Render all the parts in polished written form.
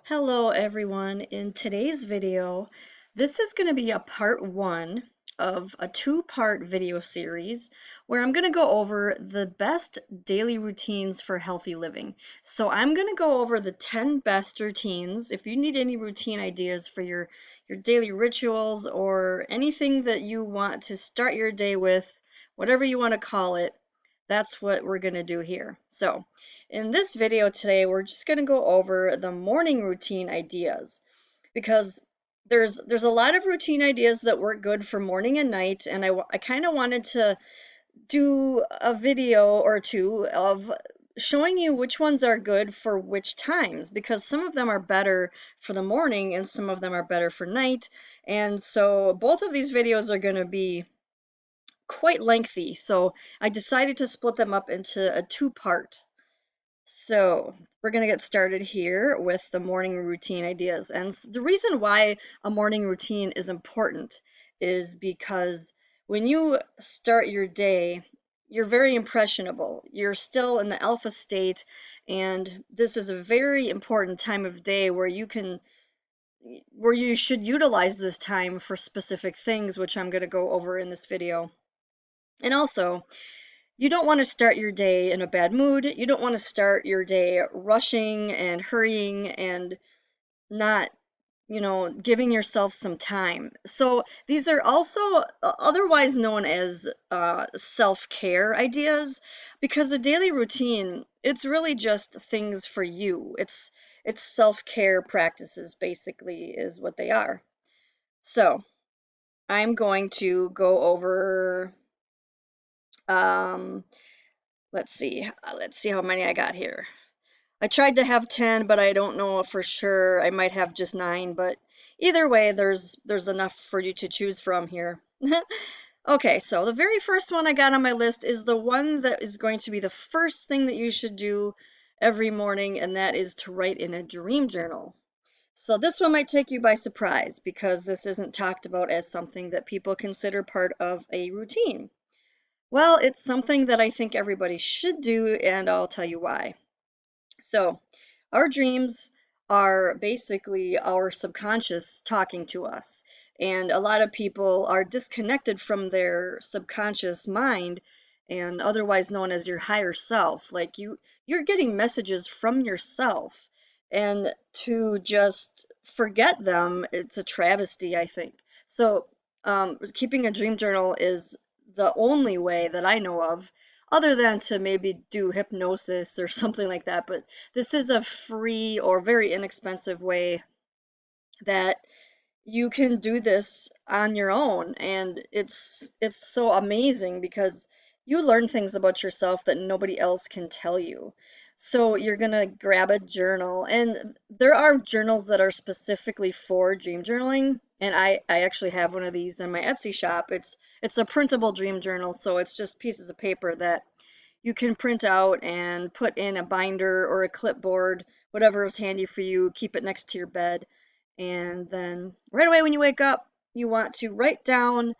Hello everyone. In today's video, this is going to be a part one of a two-part video series where I'm going to go over the best daily routines for healthy living. So I'm going to go over the 10 best routines. If you need any routine ideas for your daily rituals or anything that you want to start your day with, whatever you want to call it, that's what we're going to do here. So in this video today, we're just going to go over the morning routine ideas because there's a lot of routine ideas that work good for morning and night, and I kind of wanted to do a video or two of showing you which ones are good for which times, because some of them are better for the morning and some of them are better for night. And so both of these videos are going to be quite lengthy, so I decided to split them up into a two-part. So we're going to get started here with the morning routine ideas. And the reason why a morning routine is important is because when you start your day, you're very impressionable. You're still in the alpha state, and this is a very important time of day where you should utilize this time for specific things, which I'm going to go over in this video. And also, you don't want to start your day in a bad mood. You don't want to start your day rushing and hurrying and not, giving yourself some time. So these are also otherwise known as self-care ideas, because a daily routine, it's really just things for you. It's self-care practices, basically, is what they are. So I'm going to go over um, let's see how many I got here. I tried to have 10, but I don't know for sure. I might have just 9, but either way, there's enough for you to choose from here. Okay, so the very first one I got on my list is the one that is going to be the first thing that you should do every morning, and that is to write in a dream journal. So this one might take you by surprise because this isn't talked about as something that people consider part of a routine. Well, it's something that I think everybody should do, and I'll tell you why. So, our dreams are basically our subconscious talking to us. And a lot of people are disconnected from their subconscious mind, and otherwise known as your higher self. Like you're getting messages from yourself. And to just forget them, it's a travesty, I think. So, keeping a dream journal is the only way that I know of, other than to maybe do hypnosis or something like that. But this is a free or very inexpensive way that you can do this on your own, and it's so amazing because you learn things about yourself that nobody else can tell you. So you're gonna grab a journal, and there are journals that are specifically for dream journaling, and I actually have one of these in my Etsy shop. It's a printable dream journal, so it's just pieces of paper that you can print out and put in a binder or a clipboard, whatever is handy for you. Keep it next to your bed. And then right away when you wake up, you want to write down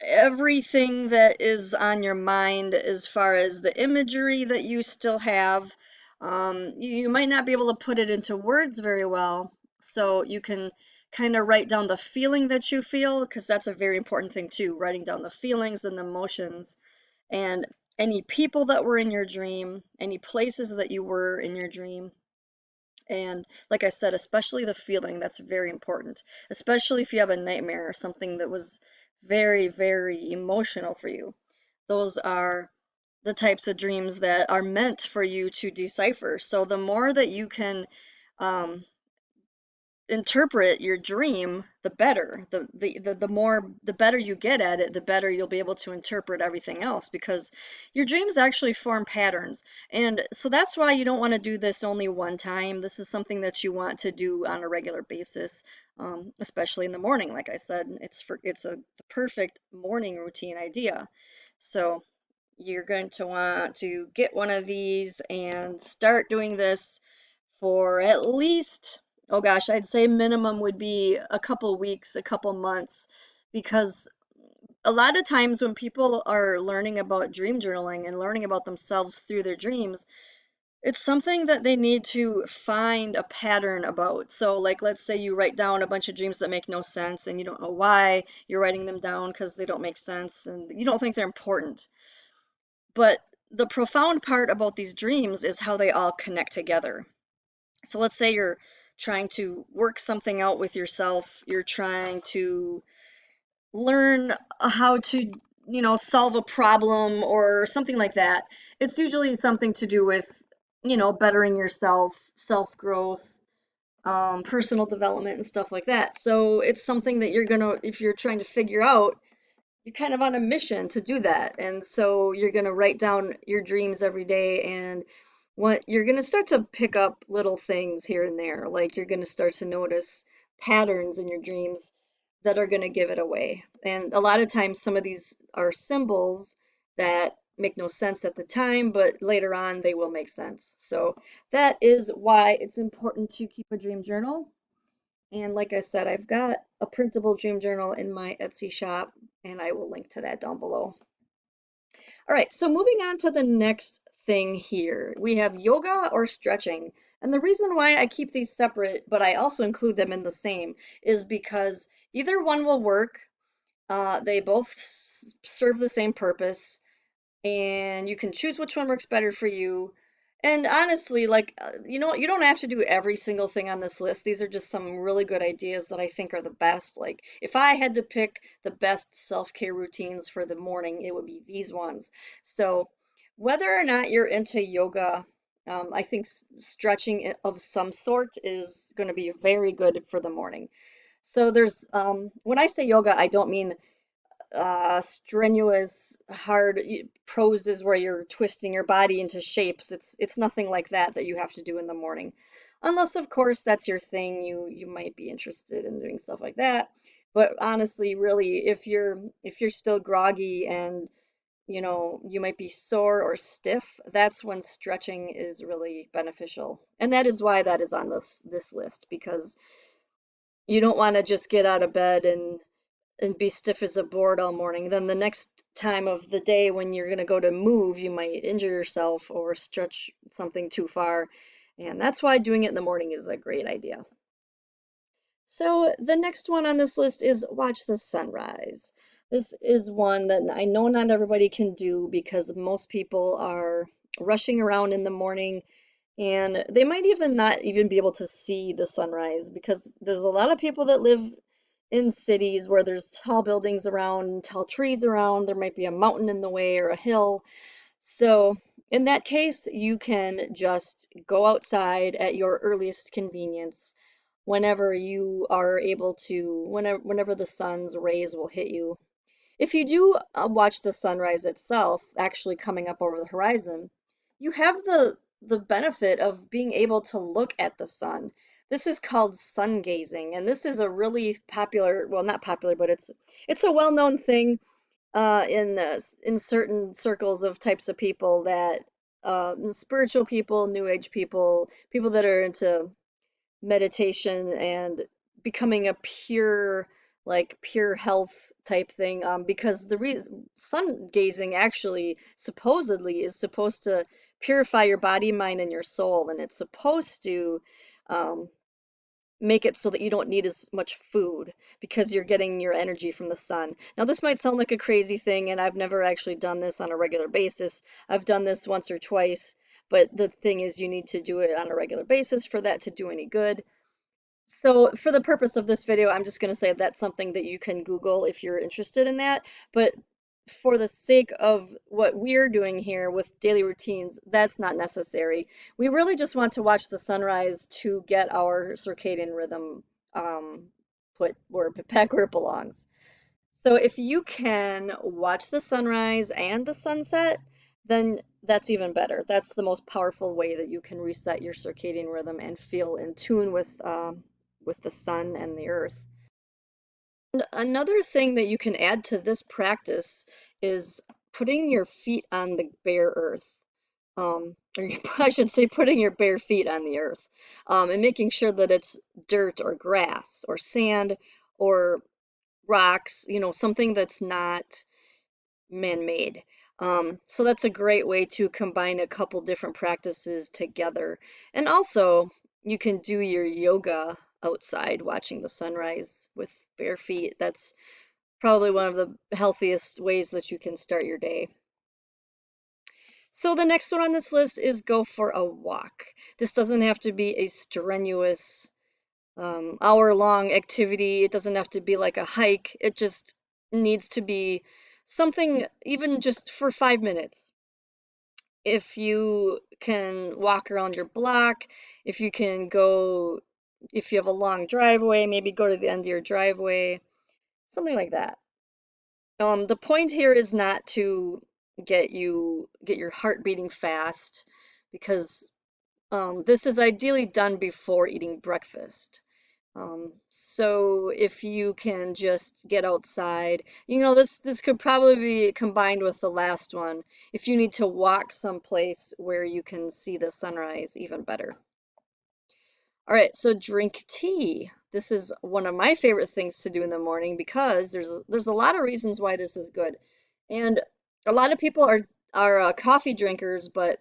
everything that is on your mind as far as the imagery that you still have. You might not be able to put it into words very well, so you can kind of write down the feeling that you feel, because that's a very important thing too, writing down the feelings and the emotions and any people that were in your dream, any places that you were in your dream. And like I said, especially the feeling, that's very important, especially if you have a nightmare or something that was very, very emotional for you. Those are the types of dreams that are meant for you to decipher. So the more that you can um, interpret your dream, the better. The better you get at it, the better you'll be able to interpret everything else, because your dreams actually form patterns. And so that's why you don't want to do this only one time. This is something that you want to do on a regular basis, especially in the morning. Like I said, it's the perfect morning routine idea. So you're going to want to get one of these and start doing this for at least, oh gosh, I'd say minimum would be a couple weeks, a couple months, because a lot of times when people are learning about dream journaling and learning about themselves through their dreams, it's something that they need to find a pattern about. So, like, let's say you write down a bunch of dreams that make no sense and you don't know why you're writing them down because they don't make sense and you don't think they're important. But the profound part about these dreams is how they all connect together. So, let's say you're trying to work something out with yourself, you're trying to learn how to, solve a problem or something like that. It's usually something to do with, bettering yourself, self growth, personal development, and stuff like that. So it's something that if you're trying to figure out, you're kind of on a mission to do that. And so you're going to write down your dreams every day, and what you're going to start to pick up little things here and there. Like you're going to start to notice patterns in your dreams that are going to give it away. And a lot of times some of these are symbols that make no sense at the time, but later on they will make sense. So that is why it's important to keep a dream journal. And like I said, I've got a printable dream journal in my Etsy shop, and I will link to that down below. All right, so moving on to the next thing here, we have yoga or stretching. And the reason why I keep these separate, but I also include them in the same, is because either one will work. They both serve the same purpose, and you can choose which one works better for you. And honestly, like, you don't have to do every single thing on this list. These are just some really good ideas that I think are the best. Like, if I had to pick the best self-care routines for the morning, it would be these ones. So, whether or not you're into yoga, I think stretching of some sort is going to be very good for the morning. So when I say yoga, I don't mean strenuous, hard poses where you're twisting your body into shapes. It's nothing like that you have to do in the morning, unless of course that's your thing. You might be interested in doing stuff like that. But honestly, really, if you're still groggy and you might be sore or stiff, that's when stretching is really beneficial. And that is why that is on this list, because you don't want to just get out of bed and be stiff as a board all morning. Then the next time of the day when you're going to go to move, you might injure yourself or stretch something too far. And that's why doing it in the morning is a great idea. So the next one on this list is watch the sunrise. This is one that I know not everybody can do because most people are rushing around in the morning, and they might even not even be able to see the sunrise because there's a lot of people that live in cities where there's tall buildings around, tall trees around, there might be a mountain in the way or a hill. So in that case, you can just go outside at your earliest convenience whenever you are able to, whenever the sun's rays will hit you. If you do watch the sunrise itself actually coming up over the horizon, you have the benefit of being able to look at the sun. This is called sun gazing, and this is a really popular, well, not popular, but it's a well-known thing in certain circles of types of people that spiritual people, new age people, people that are into meditation and becoming a pure health type thing, because the sun gazing actually supposedly is supposed to purify your body, mind, and your soul, and it's supposed to um, make it so that you don't need as much food because you're getting your energy from the sun. Now, this might sound like a crazy thing, and I've never actually done this on a regular basis. I've done this once or twice, but the thing is, you need to do it on a regular basis for that to do any good. So for the purpose of this video, I'm just going to say that's something that you can Google if you're interested in that. But for the sake of what we're doing here with daily routines, that's not necessary. We really just want to watch the sunrise to get our circadian rhythm um, back where it belongs. So if you can watch the sunrise and the sunset, then that's even better. That's the most powerful way that you can reset your circadian rhythm and feel in tune with the sun and the earth. And another thing that you can add to this practice is putting your feet on the bare earth. Or I should say putting your bare feet on the earth, and making sure that it's dirt or grass or sand or rocks, something that's not man-made. So that's a great way to combine a couple different practices together. And also, you can do your yoga outside watching the sunrise with bare feet. That's probably one of the healthiest ways that you can start your day. So the next one on this list is go for a walk. This doesn't have to be a strenuous hour-long activity. It doesn't have to be like a hike. It just needs to be something, even just for 5 minutes. If you can walk around your block, if you can go, if you have a long driveway, maybe go to the end of your driveway, something like that. The point here is not to get your heart beating fast because this is ideally done before eating breakfast. So if you can just get outside, this could probably be combined with the last one. If you need to walk someplace where you can see the sunrise, even better. All right, so drink tea. This is one of my favorite things to do in the morning because there's a lot of reasons why this is good. And a lot of people are coffee drinkers, but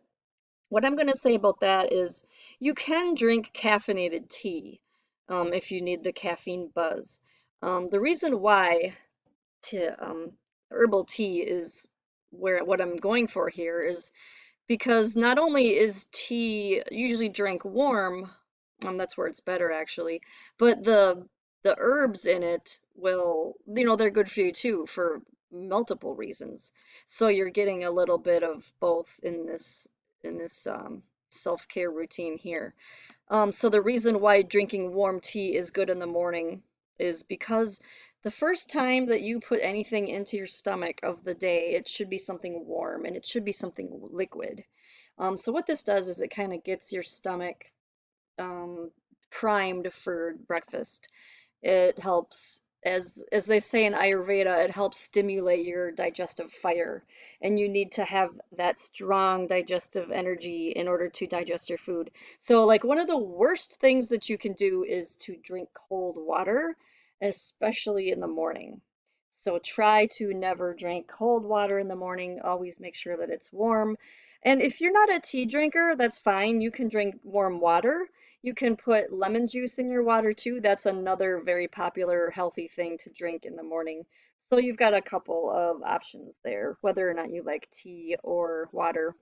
what I'm going to say about that is you can drink caffeinated tea if you need the caffeine buzz. The reason why herbal tea is what I'm going for here is because not only is tea usually drank warm, that's where it's better actually, but the herbs in it will, they're good for you too for multiple reasons. So you're getting a little bit of both in this self-care routine here. So the reason why drinking warm tea is good in the morning is because the first time that you put anything into your stomach of the day, it should be something warm and it should be something liquid. So what this does is it kind of gets your stomach um, primed for breakfast. It helps, as they say in Ayurveda, it helps stimulate your digestive fire, and you need to have that strong digestive energy in order to digest your food. So, like one of the worst things that you can do is to drink cold water, especially in the morning. So try to never drink cold water in the morning. Always make sure that it's warm. And if you're not a tea drinker, that's fine. You can drink warm water. You can put lemon juice in your water too. That's another very popular healthy thing to drink in the morning. So you've got a couple of options there, whether or not you like tea or water.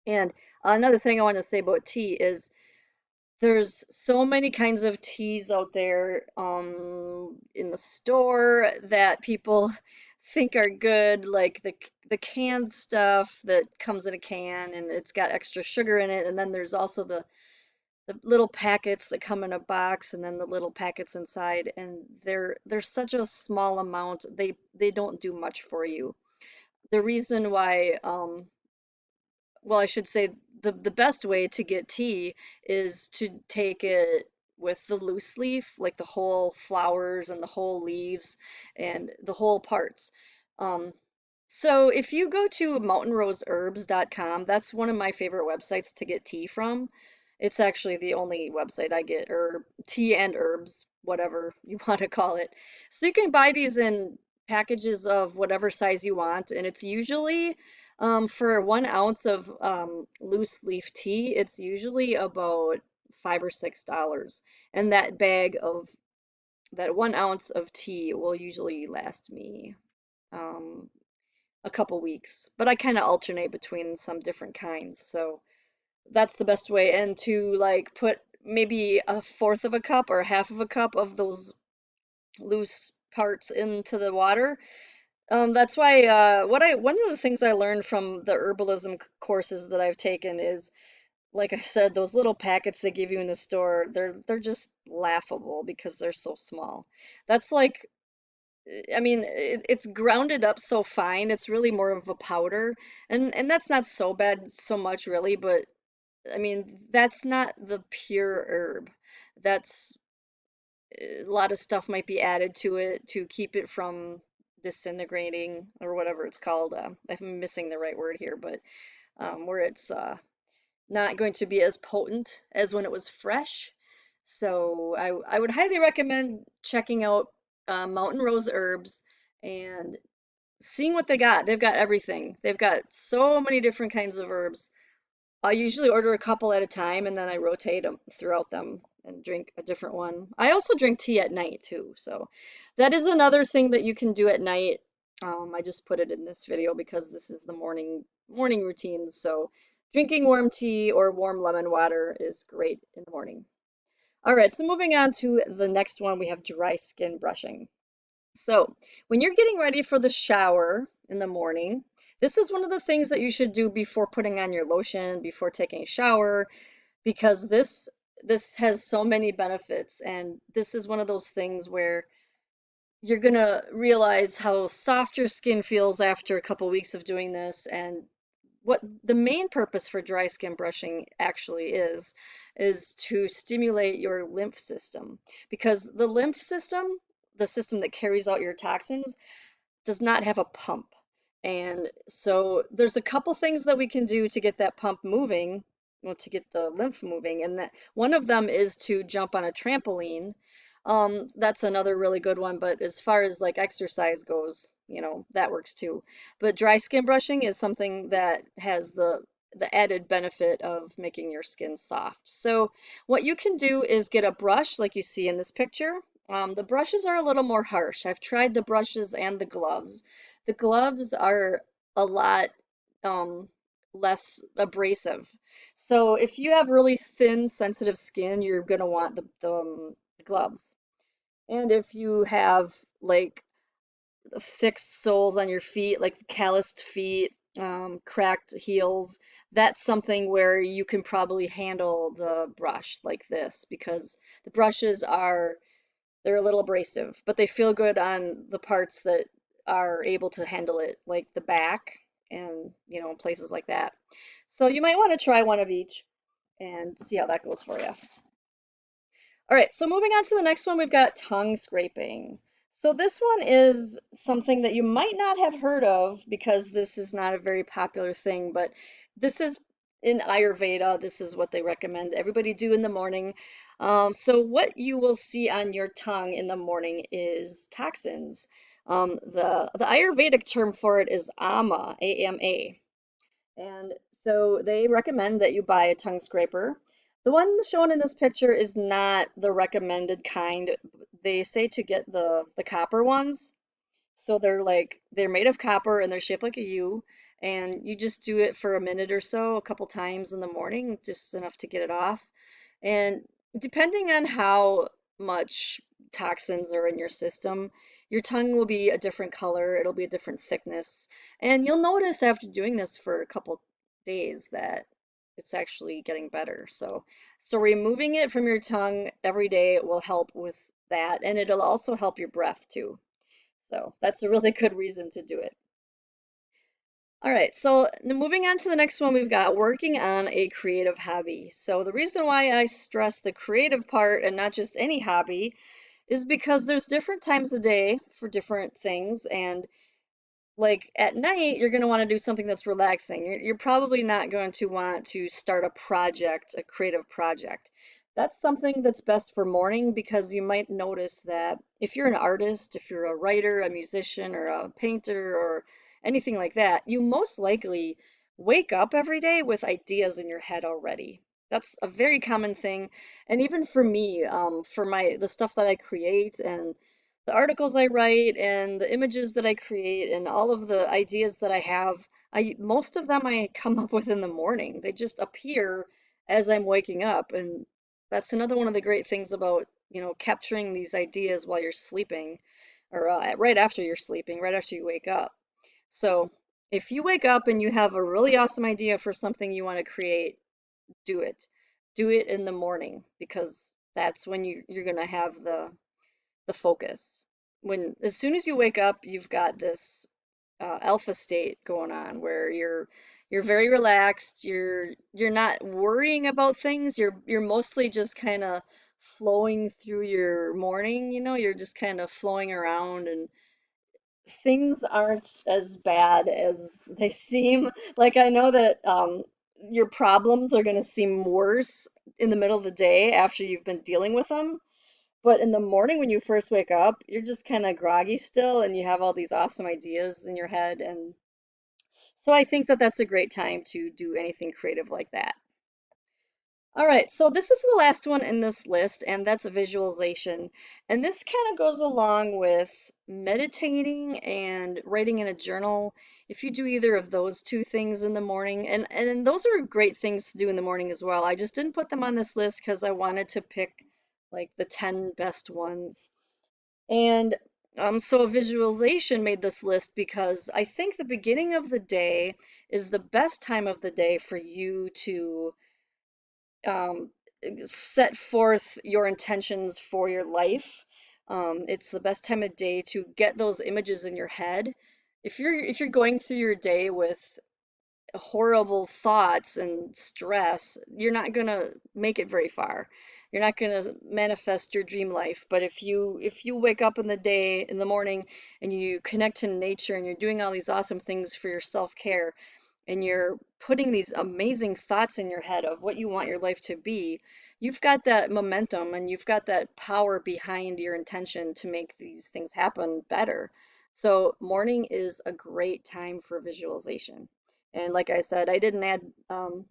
And another thing I want to say about tea is there's so many kinds of teas out there in the store that people think are good, like the canned stuff that comes in a can and it's got extra sugar in it, and then there's also the little packets that come in a box and then the little packets inside, and they're such a small amount, they don't do much for you. The reason why well, I should say the best way to get tea is to take it with the loose leaf, like the whole flowers and the whole leaves and the whole parts. Um, so if you go to mountainroseherbs.com, that's one of my favorite websites to get tea from. It's actually the only website I get herb tea and herbs, whatever you want to call it. So you can buy these in packages of whatever size you want, and it's usually for 1 ounce of loose leaf tea, it's usually about $5 or $6. And that 1 ounce of tea will usually last me um, a couple weeks. But I kind of alternate between some different kinds. So that's the best way. And to like put maybe a fourth of a cup or half of a cup of those loose parts into the water. That's why one of the things I learned from the herbalism courses that I've taken is, like I said, those little packets they give you in the store, they're just laughable because they're so small. That's like, I mean, it's grounded up so fine, it's really more of a powder, and that's not so bad so much really, but I mean, that's not the pure herb. That's a lot of stuff might be added to it to keep it from disintegrating or whatever it's called. I'm missing the right word here, but where it's not going to be as potent as when it was fresh. So I would highly recommend checking out mountain rose herbs, and seeing what they got. They've got everything. They've got so many different kinds of herbs. I usually order a couple at a time and then I rotate them throughout them and drink a different one. I also drink tea at night too, so that is another thing that you can do at night. I just put it in this video because this is the morning routine. So drinking warm tea or warm lemon water is great in the morning. All right, so moving on to the next one, we have dry skin brushing. So, when you're getting ready for the shower in the morning, this is one of the things that you should do before putting on your lotion, before taking a shower, because this has so many benefits, and this is one of those things where you're gonna realize how soft your skin feels after a couple weeks of doing this, and what the main purpose for dry skin brushing actually is to stimulate your lymph system, because the lymph system, the system that carries out your toxins, does not have a pump. And so there's a couple things that we can do to get that pump moving, well, to get the lymph moving. And that one of them is to jump on a trampoline. That's another really good one. But as far as like exercise goes, that works too. But dry skin brushing is something that has the added benefit of making your skin soft. So what you can do is get a brush like you see in this picture. The brushes are a little more harsh. I've tried the brushes and the gloves. The gloves are a lot um, less abrasive. So if you have really thin, sensitive skin, you're gonna want the gloves. And if you have like fixed soles on your feet, like calloused feet, cracked heels, that's something where you can probably handle the brush like this, because the brushes they're a little abrasive, but they feel good on the parts that are able to handle it, like the back and, places like that. So you might want to try one of each and see how that goes for you. All right, so moving on to the next one, we've got tongue scraping. So this one is something that you might not have heard of because this is not a very popular thing, but this is in Ayurveda. This is what they recommend everybody do in the morning. So what you will see on your tongue in the morning is toxins. The Ayurvedic term for it is ama, A-M-A. And so they recommend that you buy a tongue scraper. The one shown in this picture is not the recommended kind. They say to get the copper ones. So they're made of copper and they're shaped like a U, and you just do it for a minute or so, a couple times in the morning, just enough to get it off. And depending on how much toxins are in your system, your tongue will be a different color, it'll be a different thickness. And you'll notice after doing this for a couple days that it's actually getting better. So removing it from your tongue every day will help with that, and it'll also help your breath too. So that's a really good reason to do it. All right, so moving on to the next one, we've got working on a creative hobby. So the reason why I stress the creative part and not just any hobby is because there's different times of day for different things, and like at night, you're going to want to do something that's relaxing. You're probably not going to want to start a project, a creative project. That's something that's best for morning, because you might notice that if you're an artist, if you're a writer, a musician, or a painter, or anything like that, you most likely wake up every day with ideas in your head already. That's a very common thing. And even for me, for the stuff that I create and the articles I write and the images that I create and all of the ideas that I have, most of them I come up with in the morning. They just appear as I'm waking up, and that's another one of the great things about, capturing these ideas while you're sleeping, or right after you're sleeping, right after you wake up. So if you wake up and you have a really awesome idea for something you want to create, do it. Do it in the morning, because that's when you're gonna have the focus. As soon as you wake up, you've got this alpha state going on where you're very relaxed. You're not worrying about things. You're mostly just kind of flowing through your morning. You're just kind of flowing around, and things aren't as bad as they seem. Like I know that your problems are going to seem worse in the middle of the day after you've been dealing with them, But in the morning when you first wake up, you're just kind of groggy still and you have all these awesome ideas in your head. And so I think that that's a great time to do anything creative like that. All right, so this is the last one in this list, and that's visualization. And this kind of goes along with meditating and writing in a journal. If you do either of those two things in the morning, and those are great things to do in the morning as well. I just didn't put them on this list because I wanted to pick like the 10 best ones. And so visualization made this list because I think the beginning of the day is the best time of the day for you to um, set forth your intentions for your life. It's the best time of day to get those images in your head. If you're going through your day with horrible thoughts and stress, you're not gonna make it very far. You're not gonna manifest your dream life. But if you wake up in the day in the morning and you connect to nature and you're doing all these awesome things for your self-care, and you're putting these amazing thoughts in your head of what you want your life to be, you've got that momentum and you've got that power behind your intention to make these things happen better. So, morning is a great time for visualization. And like I said, I didn't add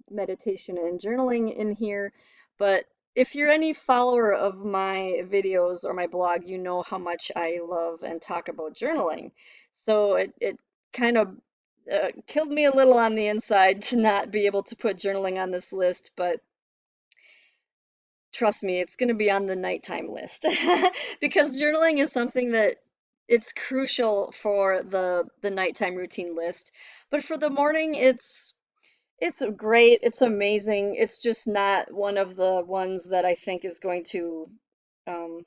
meditation and journaling in here, but if you're any follower of my videos or my blog, you know how much I love and talk about journaling. So it kind of killed me a little on the inside to not be able to put journaling on this list, but trust me, it's going to be on the nighttime list because journaling is something that it's crucial for the nighttime routine list. But for the morning, it's great, it's amazing. It's just not one of the ones that I think is going to um,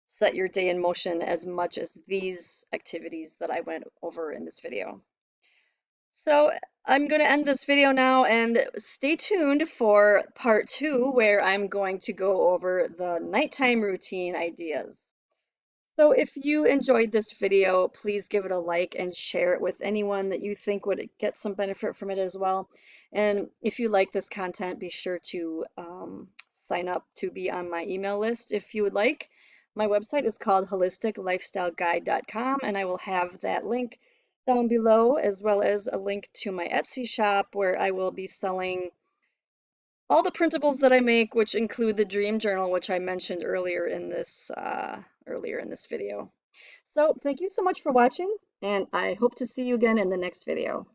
set your day in motion as much as these activities that I went over in this video. So I'm going to end this video now and stay tuned for part 2 where I'm going to go over the nighttime routine ideas. So if you enjoyed this video, please give it a like and share it with anyone that you think would get some benefit from it as well. And if you like this content, be sure to sign up to be on my email list if you would like. My website is called holisticlifestyleguide.com, and I will have that link down below, as well as a link to my Etsy shop where I will be selling all the printables that I make, which include the Dream Journal, which I mentioned earlier in this video. So thank you so much for watching, and I hope to see you again in the next video.